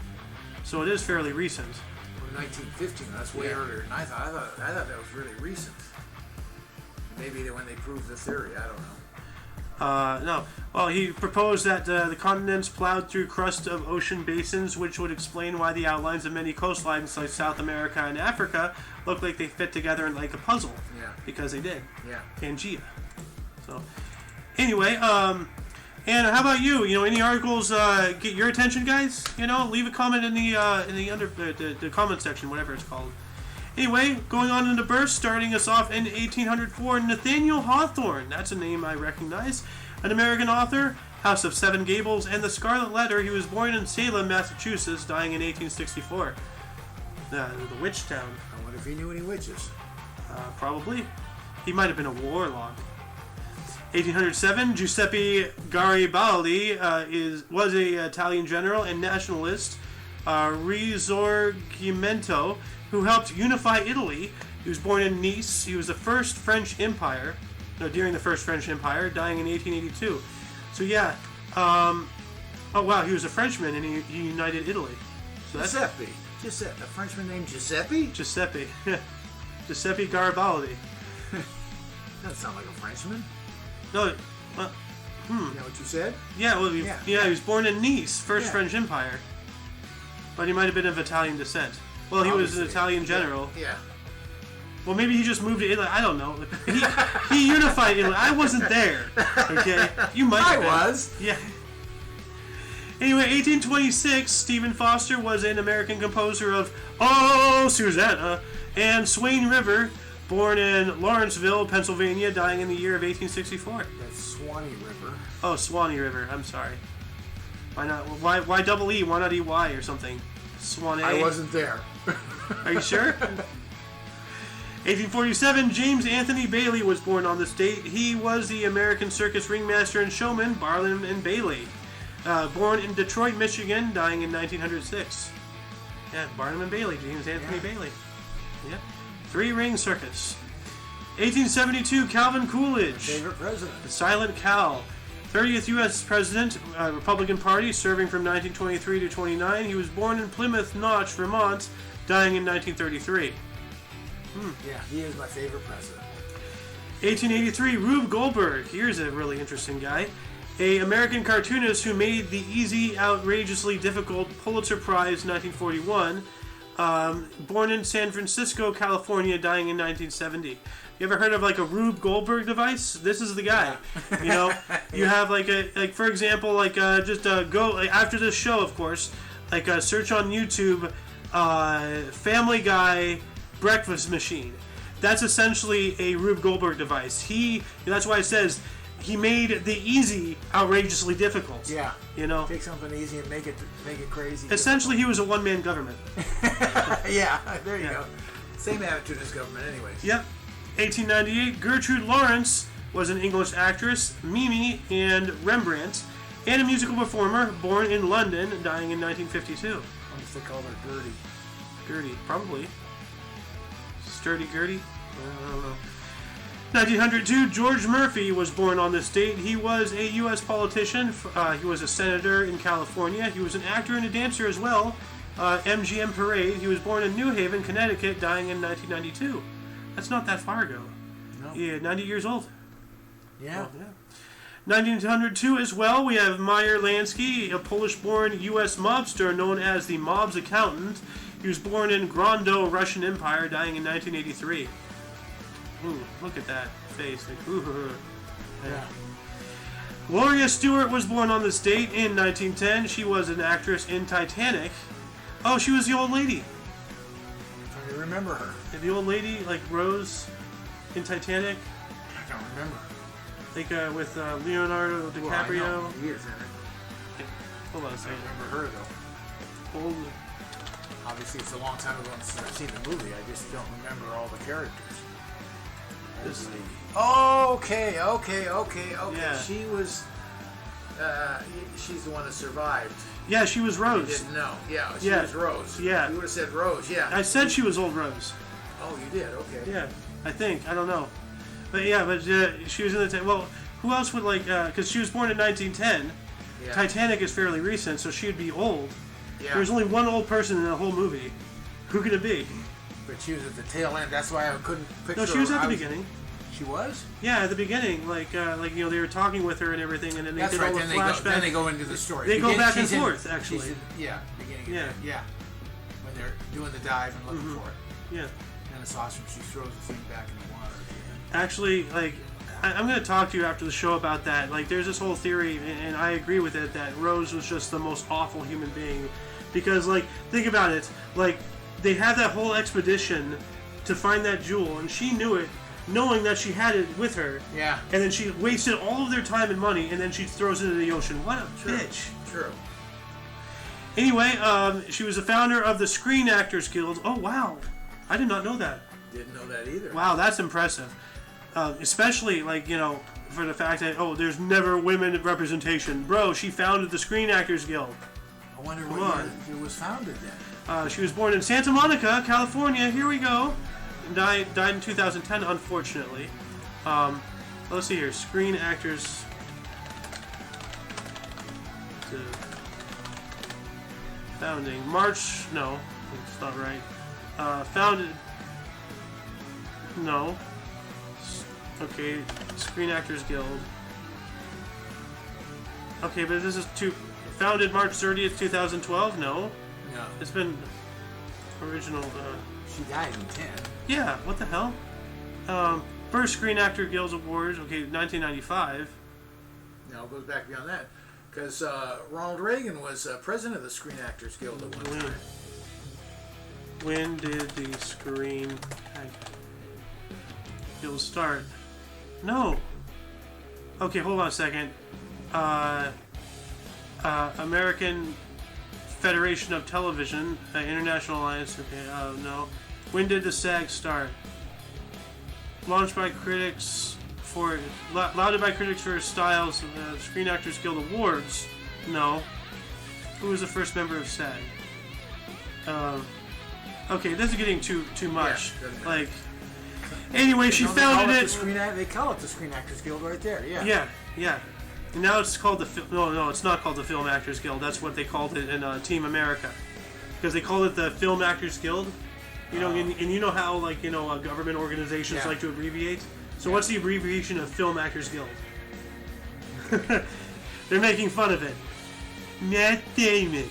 So it is fairly recent. Well, 1915, that's way earlier than I thought. I thought that was really recent. Maybe when they proved the theory, I don't know. No. Well, he proposed that the continents plowed through crust of ocean basins, which would explain why the outlines of many coastlines like South America and Africa look like they fit together like a puzzle. Yeah. Because they did. Yeah. Pangea. So, anyway, And how about you? You know, any articles get your attention, guys? You know, leave a comment in the the comment section, whatever it's called. Anyway, going on into burst, starting us off in 1804, Nathaniel Hawthorne. That's a name I recognize. An American author, House of Seven Gables, and The Scarlet Letter. He was born in Salem, Massachusetts, dying in 1864. The witch town. I wonder if he knew any witches. Probably. He might have been a warlock. 1807, Giuseppe Garibaldi was an Italian general and nationalist Risorgimento who helped unify Italy. He was born in Nice. He was during the First French Empire, dying in 1882. So yeah, oh wow, he was a Frenchman and he united Italy. So Giuseppe. A Frenchman named Giuseppe? Giuseppe. Giuseppe Garibaldi. Doesn't sound like a Frenchman. No, You know what you said? yeah, well, he was born in Nice, First French Empire. But he might have been of Italian descent. Well, he was an Italian general. Yeah. Well, maybe he just moved to Italy. I don't know. He unified Italy. I wasn't there. Okay? You might have been. I was. Yeah. Anyway, 1826, Stephen Foster was an American composer of Oh, Susanna and Swain River, born in Lawrenceville, Pennsylvania, dying in the year of 1864. That's Swanee River. Oh, Swanee River. I'm sorry. Why not? Why double E? Why not EY or something? Swanee. I wasn't there. Are you sure? 1847, James Anthony Bailey was born on this date. He was the American circus ringmaster and showman, Barnum and Bailey. Born in Detroit, Michigan, dying in 1906. Yeah, Barnum and Bailey, James Anthony Bailey. Yep. Three-ring circus. 1872, Calvin Coolidge. Favorite president. The Silent Cal. 30th U.S. President, Republican Party, serving from 1923 to 29. He was born in Plymouth Notch, Vermont, dying in 1933. Yeah, he is my favorite president. 1883, Rube Goldberg. Here's a really interesting guy. A American cartoonist who made the easy, outrageously difficult Pulitzer Prize 1941. Born in San Francisco, California, dying in 1970. You ever heard of like a Rube Goldberg device? This is the guy. You know, you have for example, go after this show, of course, search on YouTube, Family Guy breakfast machine. That's essentially a Rube Goldberg device. That's why it says he made the easy outrageously difficult. Yeah. You know, take something easy and make it crazy. Essentially, he was a one-man government. Yeah, there you go. Same attitude as government, anyways. Yep. 1898, Gertrude Lawrence was an English actress, Mimi, and Rembrandt, and a musical performer, born in London, dying in 1952. I wonder if they called her Gertie. Gertie, probably. Sturdy Gertie? I don't know. 1902, George Murphy was born on this date. He was a U.S. politician. He was a senator in California. He was an actor and a dancer as well. MGM Parade. He was born in New Haven, Connecticut, dying in 1992. That's not that far ago. No. Yeah, 90 years old. Yeah. Well, yeah. 1902 as well, we have Meyer Lansky, a Polish-born U.S. mobster known as the Mob's Accountant. He was born in Grondo, Russian Empire, dying in 1983. Ooh, look at that face. Yeah. Gloria Stewart was born on this date in 1910. She was an actress in Titanic. Oh, she was the old lady. I'm trying to remember her. The old lady, like Rose in Titanic. I don't remember. With Leonardo DiCaprio. Well, I know. He is in it. Hold on a I second. remember her, though. Old. Obviously, it's a long time ago since I've seen the movie. I just don't remember all the characters. This lady. Okay. Yeah. She was... she's the one that survived. Yeah, she was You Rose. didn't know. Yeah, she Yeah. was Rose. Yeah. You would have said Rose, yeah. I said she was old Rose. Oh, you did? Okay. Yeah, I think. I don't know. But yeah, she was in the... Well, who else would because she was born in 1910. Yeah. Titanic is fairly recent, so she'd be old. Yeah. There's only one old person in the whole movie. Who could it be? But she was at the tail end. That's why I couldn't picture her. No, she was at the beginning. She was? Yeah, at the beginning. They were talking with her and everything, and then they That's did right. all the Then flashbacks. then they go into the story. They go back and She's forth, actually. Beginning. Yeah. Yeah. When they're doing the dive and looking for it. Yeah. And it's awesome. She throws the thing back in the water at the end. Actually, I'm going to talk to you after the show about that. Like, there's this whole theory, and I agree with it, that Rose was just the most awful human being. Because, like, think about it. Like, they had that whole expedition to find that jewel, and she knew it, knowing that she had it with her. Yeah. And then she wasted all of their time and money, and then she throws it into the ocean. What a bitch. True. Anyway, she was the founder of the Screen Actors Guild. Oh, wow. I did not know that. Didn't know that either. Wow, that's impressive. Especially, like, you know, for the fact that, there's never women representation. Bro, she founded the Screen Actors Guild. I wonder what year it was founded then. She was born in Santa Monica, California. Here we go. Died in 2010, unfortunately. Let's see here. Screen Actors... Founding. March... No, that's not right. Founded... No. Okay, Screen Actors Guild. Okay, but this is founded March 30th, 2012? No. No. It's been original. She died in 10. Yeah, what the hell? First Screen Actor Guild Awards, okay, 1995. No, it goes back beyond that. Because Ronald Reagan was president of the Screen Actors Guild at one time. When did the Screen Guild start? No. Okay, hold on a second. American Federation of Television, International Alliance. Okay, no. When did the SAG start? Launched by critics for lauded by critics for Styles Screen Actors Guild Awards. No. Who was the first member of SAG? Okay, this is getting too much. Yeah, like. Anyway, she founded it. They call it the Screen Actors Guild right there. Yeah. Yeah. And now it's called the no, it's not called the Film Actors Guild. That's what they called it in Team America, because they called it the Film Actors Guild. You know, and you know how government organizations like to abbreviate. So what's the abbreviation of Film Actors Guild? They're making fun of it. Matt Damon.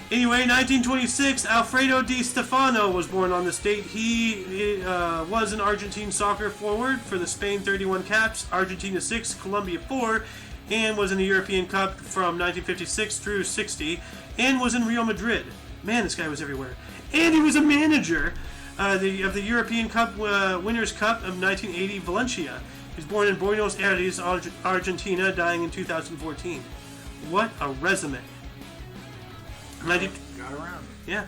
Anyway, 1926, Alfredo Di Stefano was born on this date. He was an Argentine soccer forward for the Spain 31 Caps, Argentina 6, Colombia 4, and was in the European Cup from 1956 through 60, and was in Real Madrid. Man, this guy was everywhere. And he was a manager of the European Cup Winners' Cup of 1980 Valencia. He was born in Buenos Aires, Argentina, dying in 2014. What a resume. Got around. Yeah.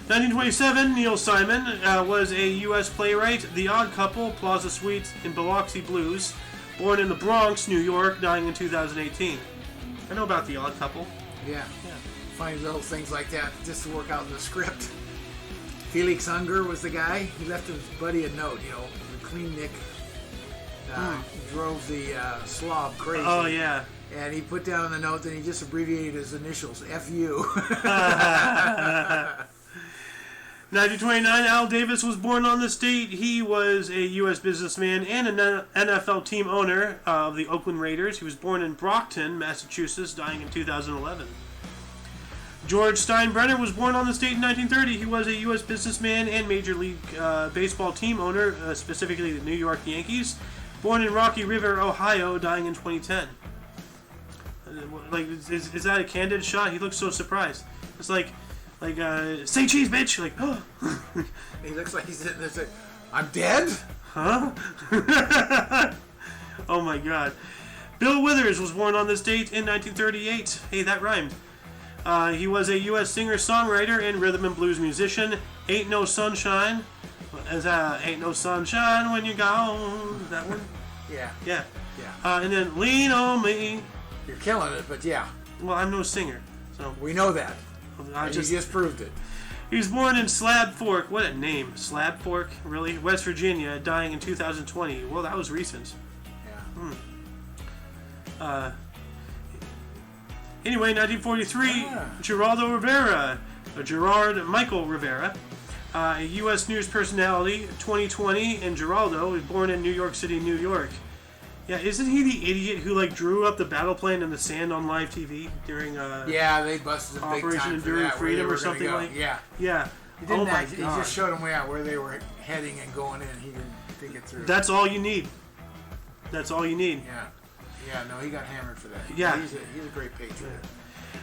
1927, Neil Simon was a U.S. playwright. The Odd Couple, Plaza Suites, and Biloxi Blues. Born in the Bronx, New York, dying in 2018. I know about The Odd Couple. Yeah. Funny little things like that just to work out in the script. Felix Unger was the guy. He left his buddy a note. The Clean Nick drove the slob crazy. Oh, yeah. And he put down the note, then he just abbreviated his initials, F.U. 1929, Al Davis was born on this date. He was a U.S. businessman and an NFL team owner of the Oakland Raiders. He was born in Brockton, Massachusetts, dying in 2011. George Steinbrenner was born on this date in 1930. He was a U.S. businessman and Major League Baseball team owner, specifically the New York Yankees. Born in Rocky River, Ohio, dying in 2010. Like, is that a candid shot? He looks so surprised. It's like, say cheese, bitch. Like, oh. He looks like he's sitting there saying, I'm dead? Huh? Oh my God. Bill Withers was born on this date in 1938. Hey, that rhymed. He was a U.S. singer-songwriter and rhythm and blues musician. Ain't No Sunshine. Ain't No Sunshine when you're gone. That one? Yeah. Yeah. And then Lean on Me. You're killing it, but yeah. Well, I'm no singer, so we know that. You just proved it. He was born in Slab Fork. What a name, Slab Fork, really? West Virginia, dying in 2020. Well, that was recent. Yeah. Anyway, 1943, Gerard Michael Rivera, a U.S. news personality, 2020, and Geraldo was born in New York City, New York. Yeah, isn't he the idiot who drew up the battle plan in the sand on live TV during they busted a big Operation time Enduring Freedom or something go. like? Yeah. He didn't he God. just showed them where they were heading and going in. He didn't think it through. That's all you need. That's all you need. No, he got hammered for that. Yeah. He's a great patriot.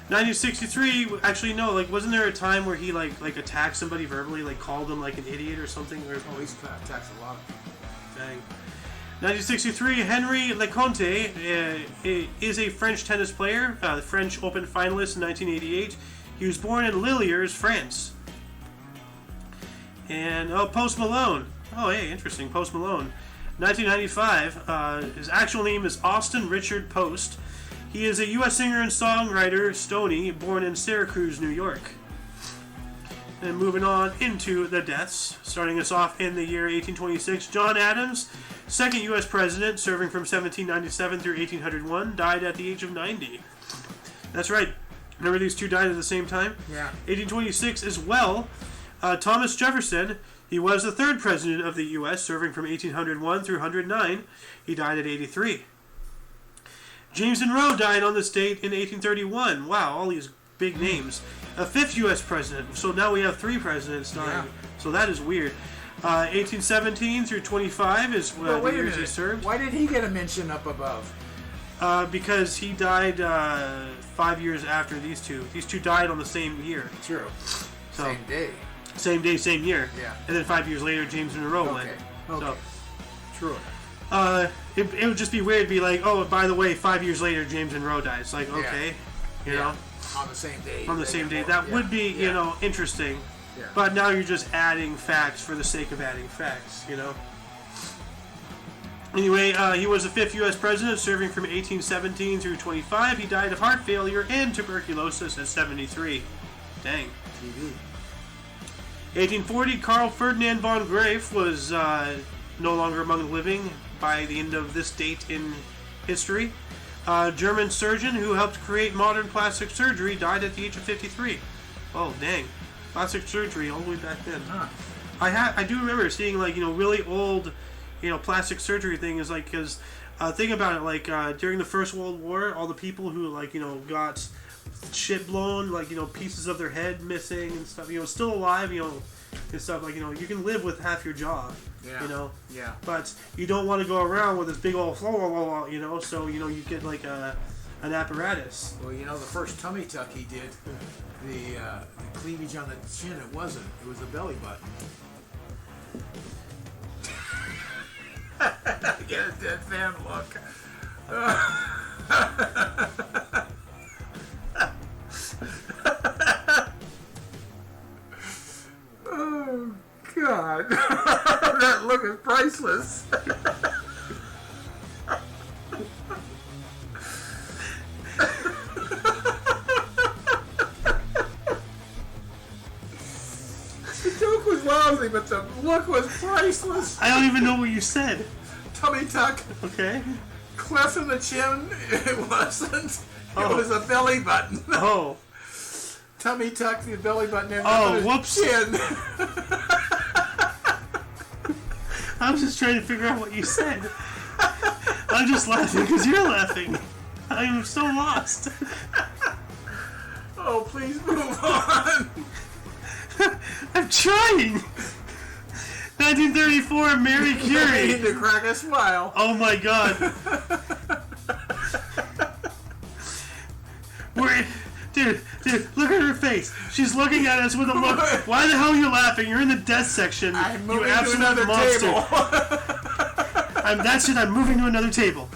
1963, actually, no, like, wasn't there a time where he, like attacked somebody verbally, like, called them, like, an idiot or something? Or, He's attacked a lot of people. Dang. 1963, Henry Leconte is a French tennis player, the French Open finalist in 1988. He was born in Liliers, France. And, Post Malone. Oh, hey, interesting, Post Malone. 1995, his actual name is Austin Richard Post. He is a U.S. singer and songwriter, Stoney, born in Syracuse, New York. And moving on into the deaths, starting us off in the year 1826, John Adams, second U.S. president, serving from 1797 through 1801, died at the age of 90. That's right. Remember these two died at the same time? Yeah. 1826 as well, Thomas Jefferson. He was the third president of the U.S., serving from 1801 through 109. He died at 83. James Monroe died on this date in 1831. Wow, all these big names. A fifth U.S. president. So now we have 3 presidents dying. Yeah. So that is weird. 1817 through 25 is the years he served. Why did he get a mention up above? Because he died 5 years after these two. These two died on the same year. True. So, same day. Same day, same year. Yeah. And then 5 years later, James Monroe went. Okay. So, true. It would just be weird to be like, oh, by the way, 5 years later, James Monroe dies. Like, okay, you know. On the same day. On the same day. That would be, you know, interesting. Yeah. But now you're just adding facts for the sake of adding facts, you know. Anyway, he was the 5th U.S. president, serving from 1817 through 25. He died of heart failure and tuberculosis at 73. Dang. TV. 1840, Carl Ferdinand von Graeff was no longer among the living by the end of this date in history. German surgeon who helped create modern plastic surgery died at the age of 53. Oh, dang. Plastic surgery all the way back then. Huh. I do remember seeing, like, you know, really old, you know, plastic surgery things, like, because think about it, like, during the First World War, all the people who, like, you know, got shit blown, like, you know, pieces of their head missing and stuff, you know, still alive, you know, and stuff, like, you know, you can live with half your jaw, you know, but you don't want to go around with this big old flow, you know, so, you know, you get, like, an apparatus. Well, you know, the first tummy tuck he did, the cleavage on the chin, it wasn't, it was the belly button. Get a dead fan look. Oh, God. That look is priceless. The joke was lousy, but the look was priceless. I don't even know what you said. Tummy tuck. Okay. Cleft in the chin. It wasn't. It was a belly button. Oh. Tummy tuck, the belly button. And whoops. Chin. I was just trying to figure out what you said. I'm just laughing because you're laughing. I'm so lost. Oh, please move on. I'm trying. 1934, Mary Curie. I need to crack a smile. Oh my God. Dude, look at her face. She's looking at us with a look. Why the hell are you laughing? You're in the death section. I'm moving you absolute to another monster. table. That's it. I'm moving to another table.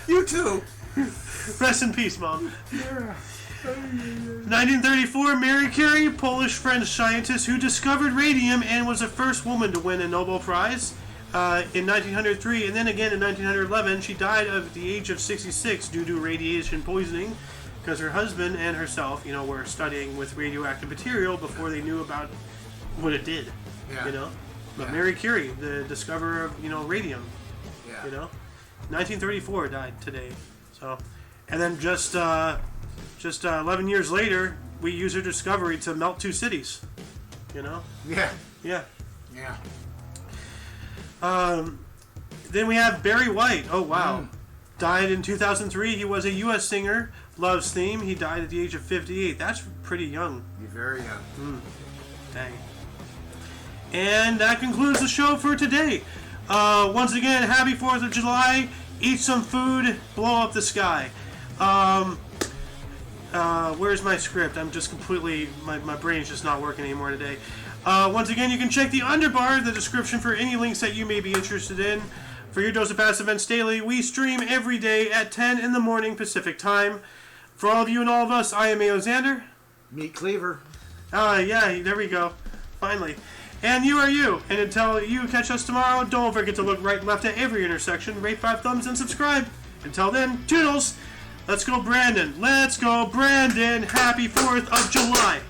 You too. Rest in peace, Mom. 1934, Mary Curie, Polish-French scientist who discovered radium and was the first woman to win a Nobel Prize. In 1903 and then again in 1911, she died at the age of 66 due to radiation poisoning because her husband and herself, you know, were studying with radioactive material before they knew about what it did. Yeah. You know, but Mary Curie, the discoverer of, you know, radium. Yeah. You know, 1934 died today. So, and then just 11 years later, we use her discovery to melt 2 cities. You know. Yeah. Yeah. Yeah. Then we have Barry White. Oh, wow. Died in 2003. He was a U.S. singer. Love's Theme. He died at the age of 58. That's pretty young. You're very young. Dang. And that concludes the show for today. Once again, happy 4th of July. Eat some food, blow up the sky. Where's my script? I'm just completely, my brain's just not working anymore today. Once again, you can check the underbar in the description for any links that you may be interested in. For your dose of past events daily, we stream every day at 10 in the morning Pacific time. For all of you and all of us, I am Mayo Xander. Meat Cleaver. Yeah, there we go. Finally. And you are you. And until you catch us tomorrow, don't forget to look right and left at every intersection, rate 5 thumbs, and subscribe. Until then, toodles! Let's go, Brandon. Let's go, Brandon. Happy 4th of July.